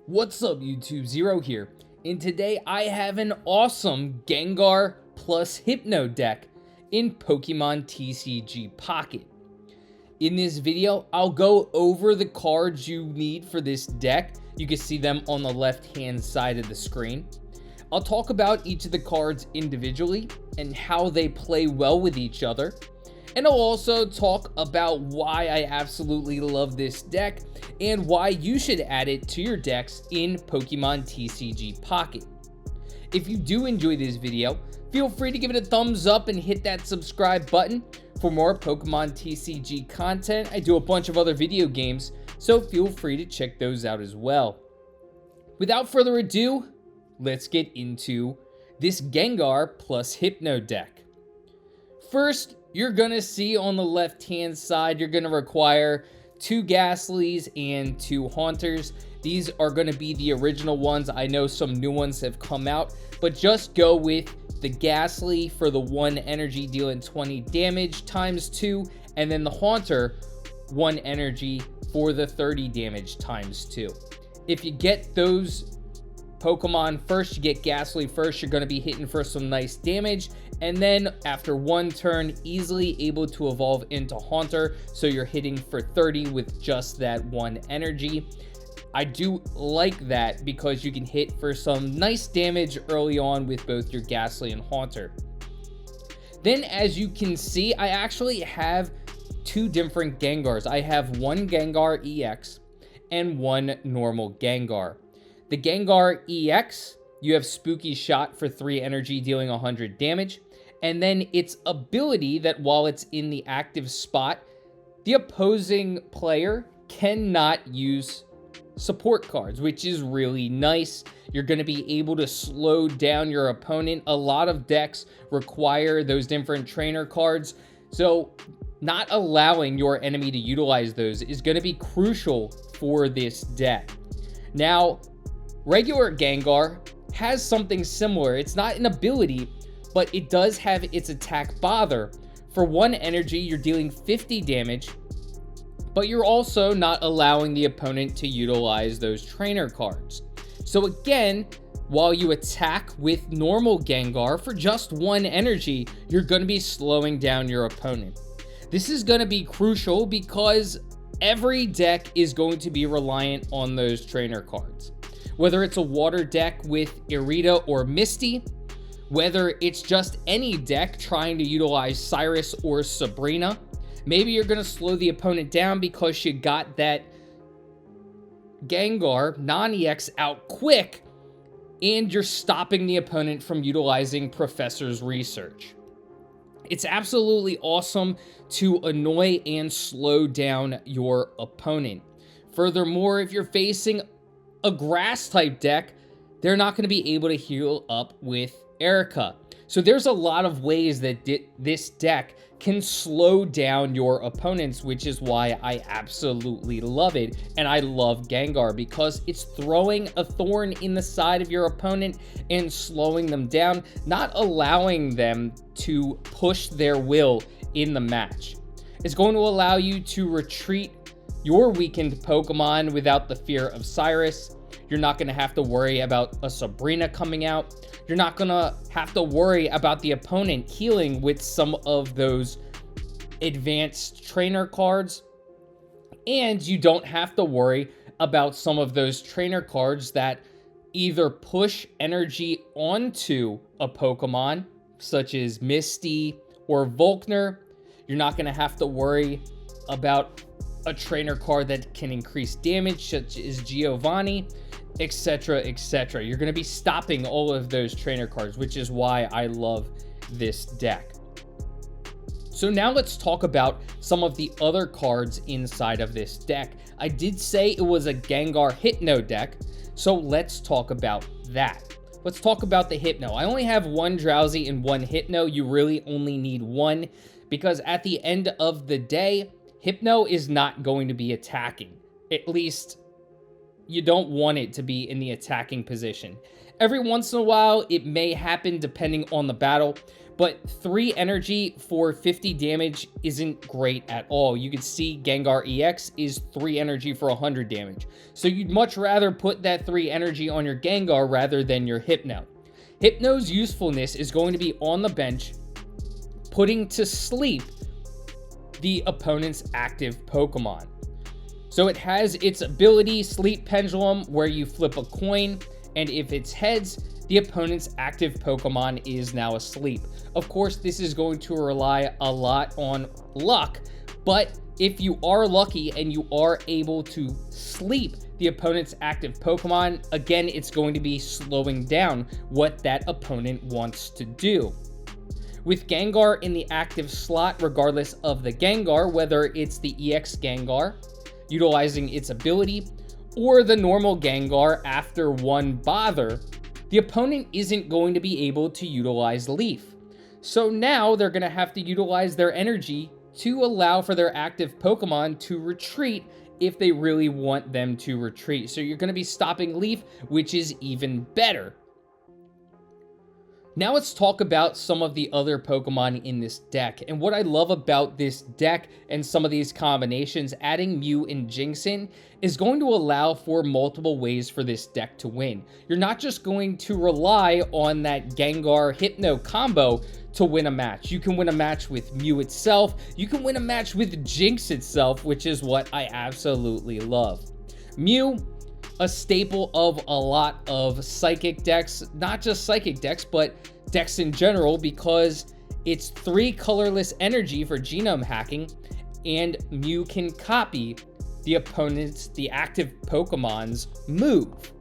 What's up YouTube, Zero here, and today I have an awesome Gengar plus Hypno deck in Pokemon TCG Pocket. In this video, I'll go over the cards you need for this deck. You can see them on the left hand side of the screen. I'll talk about each of the cards individually and how they play well with each other. And I'll also talk about why I absolutely love this deck and why you should add it to your decks in Pokemon TCG Pocket. If you do enjoy this video, feel free to give it a thumbs up and hit that subscribe button. For more Pokemon TCG content, I do a bunch of other video games, so feel free to check those out as well. Without further ado, let's get into this Gengar plus Hypno deck. First, you're going to see on the left-hand side, you're going to require 2 Ghastlies and 2 Haunters. These are going to be the original ones. I know some new ones have come out, but just go with the Ghastly for the 1 energy dealing 20 damage times 2, and then the Haunter 1 energy for the 30 damage times 2. If you get those Pokemon first, you get Ghastly first, you're going to be hitting for some nice damage, and then after 1 turn, easily able to evolve into Haunter, so you're hitting for 30 with just that 1 energy. I do like that because you can hit for some nice damage early on with both your Ghastly and Haunter. Then, as you can see, I actually have 2 different Gengars. I have 1 Gengar EX and 1 normal Gengar. The Gengar EX, you have Spooky Shot for 3 energy, dealing 100 damage. And then its ability that while it's in the active spot, the opposing player cannot use support cards, which is really nice. You're going to be able to slow down your opponent. A lot of decks require those different trainer cards, so not allowing your enemy to utilize those is going to be crucial for this deck. Now, regular Gengar has something similar. It's not an ability, but it does have its attack bother. For 1 energy, you're dealing 50 damage, but you're also not allowing the opponent to utilize those trainer cards. So again, while you attack with normal Gengar for just 1 energy, you're going to be slowing down your opponent. This is going to be crucial because every deck is going to be reliant on those trainer cards. Whether it's a water deck with Irida or Misty, whether it's just any deck trying to utilize Cyrus or Sabrina, maybe you're going to slow the opponent down because you got that Gengar non-EX out quick and you're stopping the opponent from utilizing Professor's Research. It's absolutely awesome to annoy and slow down your opponent. Furthermore, if you're facing a grass type deck, they're not going to be able to heal up with Erica. So there's a lot of ways that this deck can slow down your opponents, which is why I absolutely love it. And I love Gengar because it's throwing a thorn in the side of your opponent and slowing them down, not allowing them to push their will in the match. It's going to allow you to retreat your weakened Pokemon without the fear of Cyrus. You're not going to have to worry about a Sabrina coming out. You're not going to have to worry about the opponent healing with some of those advanced trainer cards. And you don't have to worry about some of those trainer cards that either push energy onto a Pokemon, such as Misty or Volkner. You're not going to have to worry about a trainer card that can increase damage, such as Giovanni, etc., etc. You're going to be stopping all of those trainer cards, which is why I love this deck. So now let's talk about some of the other cards inside of this deck. I did say it was a Gengar Hypno deck, so let's talk about that. Let's talk about the Hypno. I only have 1 Drowsy and 1 Hypno. You really only need 1 because at the end of the day, Hypno is not going to be attacking. At least, you don't want it to be in the attacking position. Every once in a while, it may happen depending on the battle, but 3 energy for 50 damage isn't great at all. You can see Gengar EX is 3 energy for 100 damage. So you'd much rather put that 3 energy on your Gengar rather than your Hypno. Hypno's usefulness is going to be on the bench, putting to sleep the opponent's active Pokemon. So it has its ability, Sleep Pendulum, where you flip a coin, and if it's heads, the opponent's active Pokemon is now asleep. Of course, this is going to rely a lot on luck, but if you are lucky and you are able to sleep the opponent's active Pokemon, again, it's going to be slowing down what that opponent wants to do. With Gengar in the active slot, regardless of the Gengar, whether it's the EX Gengar, utilizing its ability, or the normal Gengar after 1 bother, the opponent isn't going to be able to utilize Leaf. So now they're going to have to utilize their energy to allow for their active Pokemon to retreat if they really want them to retreat. So you're going to be stopping Leaf, which is even better. Now let's talk about some of the other Pokemon in this deck. And what I love about this deck and some of these combinations, adding Mew and Jinx in, is going to allow for multiple ways for this deck to win. You're not just going to rely on that Gengar Hypno combo to win a match. You can win a match with Mew itself. You can win a match with Jinx itself, which is what I absolutely love. Mew, a staple of a lot of Psychic decks, not just Psychic decks, but decks in general, because it's 3 colorless energy for genome hacking, and Mew can copy the opponent's, the active Pokemon's move,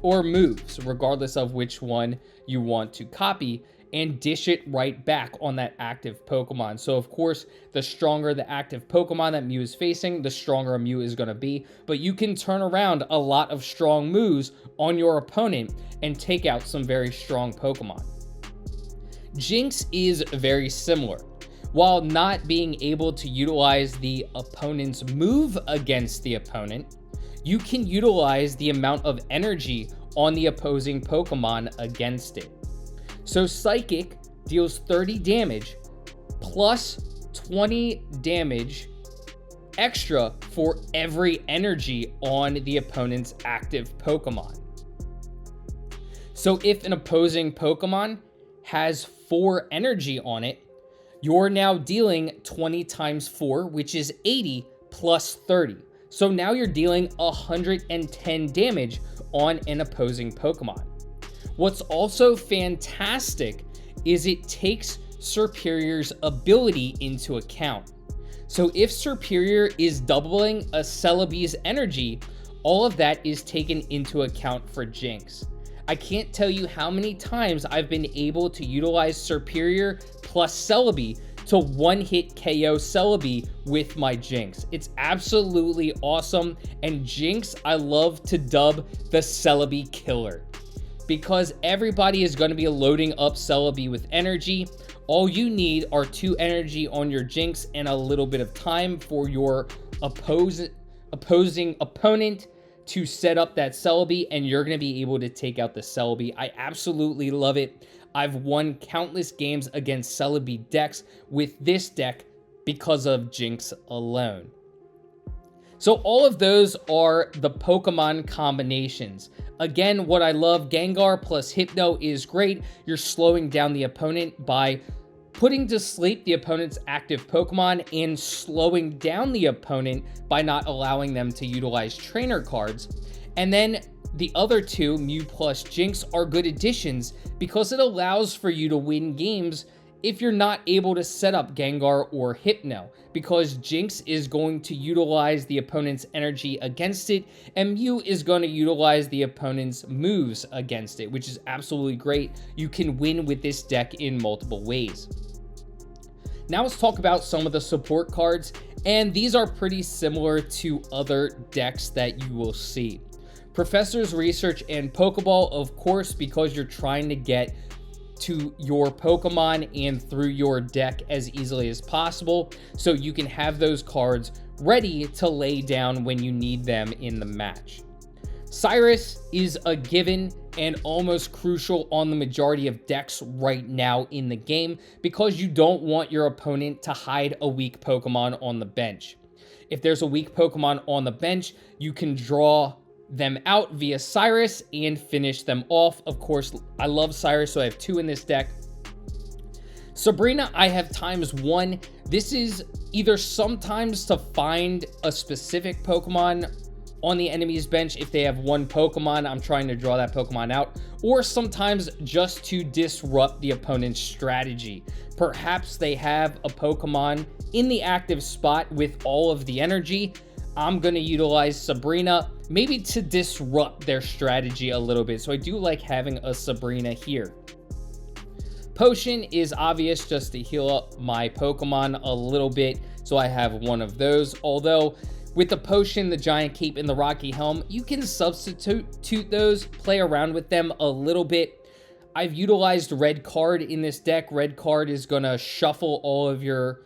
or moves, regardless of which one you want to copy, and dish it right back on that active Pokemon. So of course, the stronger the active Pokemon that Mew is facing, the stronger Mew is going to be. But you can turn around a lot of strong moves on your opponent and take out some very strong Pokemon. Jinx is very similar. While not being able to utilize the opponent's move against the opponent, you can utilize the amount of energy on the opposing Pokemon against it. So Psychic deals 30 damage plus 20 damage extra for every energy on the opponent's active Pokemon. So if an opposing Pokemon has 4 energy on it, you're now dealing 20 times 4, which is 80 plus 30. So now you're dealing 110 damage on an opposing Pokemon. What's also fantastic is it takes Serperior's ability into account. So if Serperior is doubling a Celebi's energy, all of that is taken into account for Jinx. I can't tell you how many times I've been able to utilize Serperior plus Celebi to one-hit KO Celebi with my Jinx. It's absolutely awesome, and Jinx I love to dub the Celebi killer, because everybody is going to be loading up Celebi with energy. All you need are 2 energy on your Jinx and a little bit of time for your opposing opponent to set up that Celebi, and you're going to be able to take out the Celebi. I absolutely love it. I've won countless games against Celebi decks with this deck because of Jinx alone. So all of those are the Pokemon combinations. Again, what I love, Gengar plus Hypno is great. You're slowing down the opponent by putting to sleep the opponent's active Pokemon and slowing down the opponent by not allowing them to utilize trainer cards. And then the other 2, Mew plus Jinx, are good additions because it allows for you to win games if you're not able to set up Gengar or Hypno, because Jinx is going to utilize the opponent's energy against it, and Mew is going to utilize the opponent's moves against it, which is absolutely great. You can win with this deck in multiple ways. Now let's talk about some of the support cards, and these are pretty similar to other decks that you will see. Professor's Research and Pokeball, of course, because you're trying to get to your Pokemon and through your deck as easily as possible, so you can have those cards ready to lay down when you need them in the match. Cyrus is a given and almost crucial on the majority of decks right now in the game, because you don't want your opponent to hide a weak Pokemon on the bench. If there's a weak Pokemon on the bench, you can draw them out via Cyrus and finish them off. Of course, I love Cyrus, so I have 2 in this deck. Sabrina, I have ×1. This is either sometimes to find a specific Pokemon on the enemy's bench. If they have 1 Pokemon, I'm trying to draw that Pokemon out, or sometimes just to disrupt the opponent's strategy. Perhaps they have a Pokemon in the active spot with all of the energy. I'm going to utilize Sabrina, maybe to disrupt their strategy a little bit. So I do like having a Sabrina here. Potion is obvious, just to heal up my Pokemon a little bit, so I have 1 of those. Although with the Potion, the Giant Cape, and the Rocky Helm, you can substitute those, play around with them a little bit. I've utilized Red Card in this deck. Red Card is going to shuffle all of your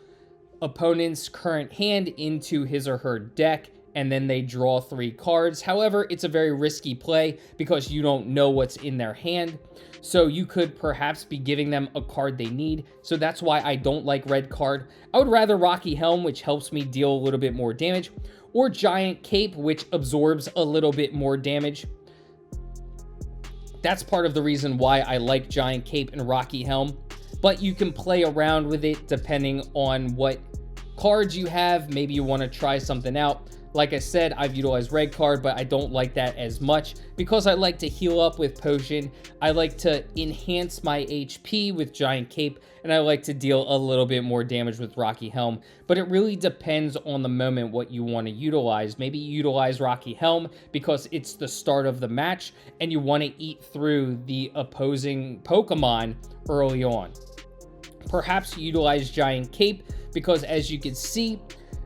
opponent's current hand into his or her deck, and then they draw 3 cards. However, it's a very risky play because you don't know what's in their hand. So you could perhaps be giving them a card they need. So that's why I don't like Red Card. I would rather Rocky Helm, which helps me deal a little bit more damage, or Giant Cape, which absorbs a little bit more damage. That's part of the reason why I like Giant Cape and Rocky Helm. But you can play around with it depending on what cards you have. Maybe you want to try something out. Like I said, I've utilized Red Card, but I don't like that as much because I like to heal up with Potion. I like to enhance my HP with Giant Cape, and I like to deal a little bit more damage with Rocky Helm. But it really depends on the moment what you want to utilize. Maybe you utilize Rocky Helm because it's the start of the match, and you want to eat through the opposing Pokemon early on. Perhaps you utilize Giant Cape because, as you can see,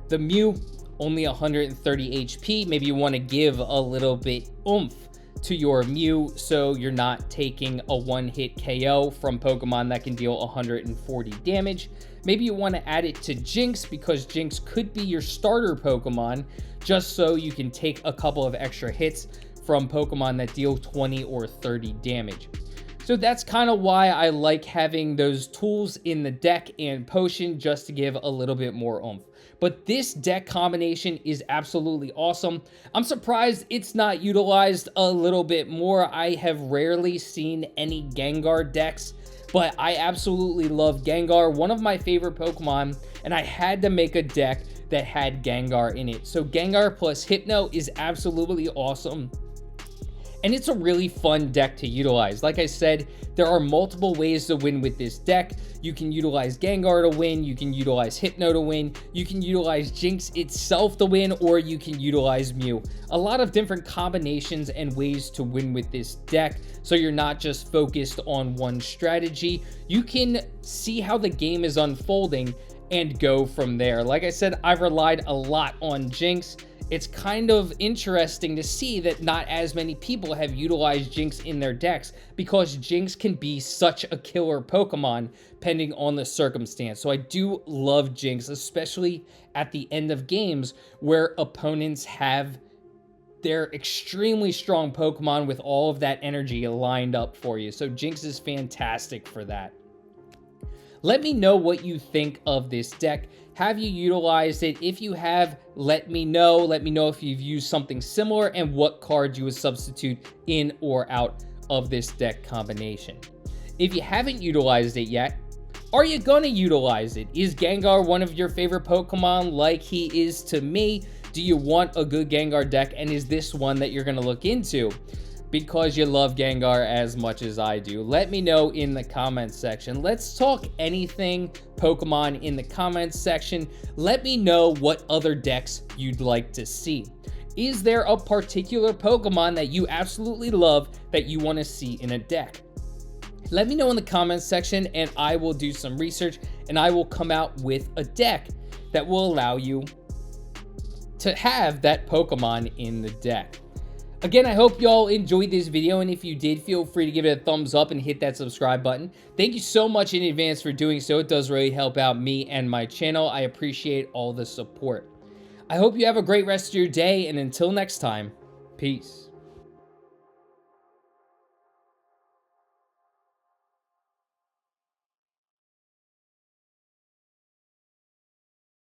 the Mew only 130 HP. Maybe you want to give a little bit oomph to your Mew so you're not taking a 1-hit KO from Pokemon that can deal 140 damage. Maybe you want to add it to Jinx because Jinx could be your starter Pokemon, just so you can take a couple of extra hits from Pokemon that deal 20 or 30 damage. So that's kind of why I like having those tools in the deck and Potion, just to give a little bit more oomph. But this deck combination is absolutely awesome. I'm surprised it's not utilized a little bit more. I have rarely seen any Gengar decks, but I absolutely love Gengar, one of my favorite Pokemon, and I had to make a deck that had Gengar in it. So Gengar plus Hypno is absolutely awesome. And it's a really fun deck to utilize. Like I said, there are multiple ways to win with this deck. You can utilize Gengar to win, you can utilize Hypno to win, you can utilize Jinx itself to win, or you can utilize Mew. A lot of different combinations and ways to win with this deck, so you're not just focused on one strategy. You can see how the game is unfolding and go from there. Like I said, I've relied a lot on Jinx. It's kind of interesting to see that not as many people have utilized Jinx in their decks, because Jinx can be such a killer Pokemon depending on the circumstance. So I do love Jinx, especially at the end of games where opponents have their extremely strong Pokemon with all of that energy lined up for you. So Jinx is fantastic for that. Let me know what you think of this deck. Have you utilized it? If you have, let me know. Let me know if you've used something similar and what cards you would substitute in or out of this deck combination. If you haven't utilized it yet, are you going to utilize it? Is Gengar one of your favorite Pokemon like he is to me? Do you want a good Gengar deck, and is this one that you're going to look into because you love Gengar as much as I do? Let me know in the comments section. Let's talk anything Pokemon in the comments section. Let me know what other decks you'd like to see. Is there a particular Pokemon that you absolutely love that you want to see in a deck? Let me know in the comments section, and I will do some research, and I will come out with a deck that will allow you to have that Pokemon in the deck. Again, I hope y'all enjoyed this video, and if you did, feel free to give it a thumbs up and hit that subscribe button. Thank you so much in advance for doing so. It does really help out me and my channel. I appreciate all the support. I hope you have a great rest of your day, and until next time, peace.